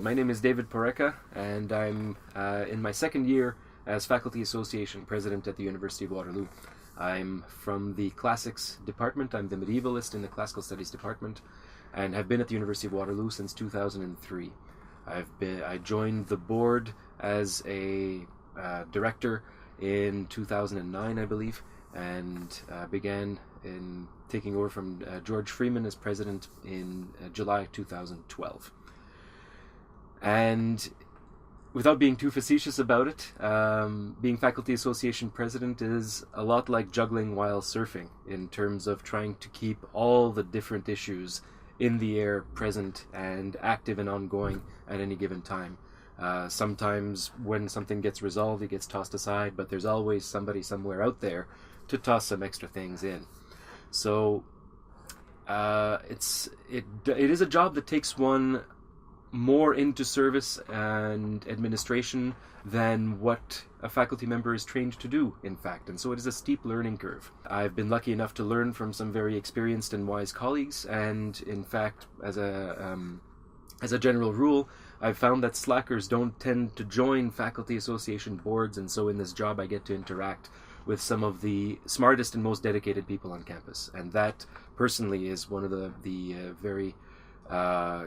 My name is David Porreca, and I'm in my second year as Faculty Association President at the University of Waterloo. I'm from the Classics Department. I'm the medievalist in the Classical Studies Department, and have been at the University of Waterloo since 2003. I joined the board as a director in 2009, I believe, and began in taking over from George Freeman as president in July 2012. And without being too facetious about it, being Faculty Association President is a lot like juggling while surfing in terms of trying to keep all the different issues in the air, present and active and ongoing at any given time. Sometimes when something gets resolved, it gets tossed aside, but there's always somebody somewhere out there to toss some extra things in. So it is a job that takes one more into service and administration than what a faculty member is trained to do, in fact, and so it is a steep learning curve. I've been lucky enough to learn from some very experienced and wise colleagues, and in fact, as a general rule, I've found that slackers don't tend to join faculty association boards, and so in this job I get to interact with some of the smartest and most dedicated people on campus, and that personally is one of the very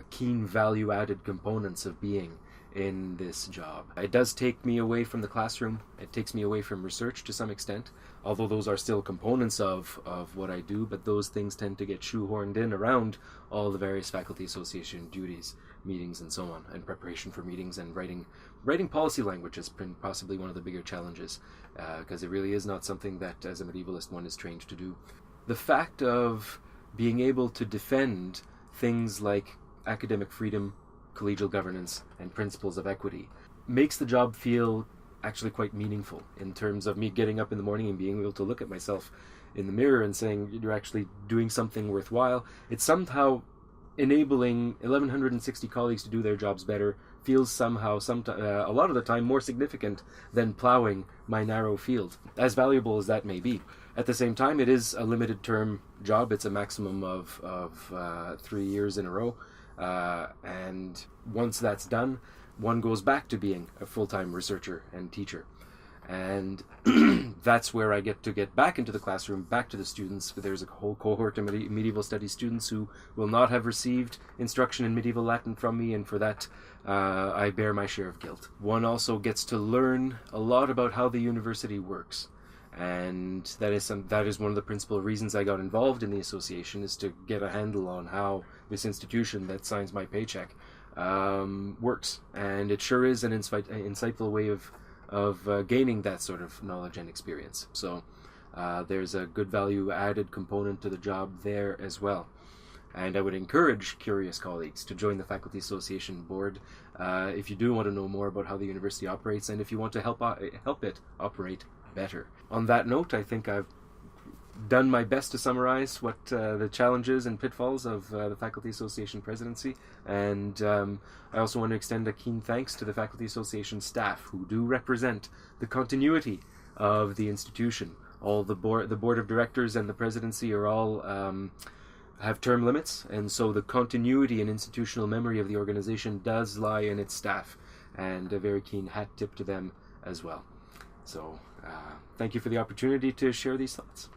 keen value-added components of being in this job. It does take me away from the classroom. It takes me away from research to some extent, although those are still components of what I do, but those things tend to get shoehorned in around all the various faculty association duties, meetings and so on, and preparation for meetings, and writing policy language has been possibly one of the bigger challenges, because it really is not something that as a medievalist one is trained to do. The fact of being able to defend things like academic freedom, collegial governance, and principles of equity makes the job feel actually quite meaningful in terms of me getting up in the morning and being able to look at myself in the mirror and saying you're actually doing something worthwhile. It's somehow enabling 1,160 colleagues to do their jobs better feels somehow, a lot of the time, more significant than plowing my narrow field, as valuable as that may be. At the same time, it is a limited term job. It's a maximum of 3 years in a row. And once that's done, one goes back to being a full-time researcher and teacher. And that's where I get back into the classroom, back to the students. There's a whole cohort of medieval studies students who will not have received instruction in medieval Latin from me, and for that I bear my share of guilt. One also gets to learn a lot about how the university works. And that is one of the principal reasons I got involved in the association, is to get a handle on how this institution that signs my paycheck works. And it sure is an insightful way of gaining that sort of knowledge and experience. So there's a good value added component to the job there as well. And I would encourage curious colleagues to join the Faculty Association Board if you do want to know more about how the university operates, and if you want to help it operate better. On that note, I think I've done my best to summarize what the challenges and pitfalls of the Faculty Association presidency, and I also want to extend a keen thanks to the Faculty Association staff who do represent the continuity of the institution. All the board of directors and the presidency are all have term limits, and so the continuity and institutional memory of the organization does lie in its staff, and a very keen hat tip to them as well. So thank you for the opportunity to share these thoughts.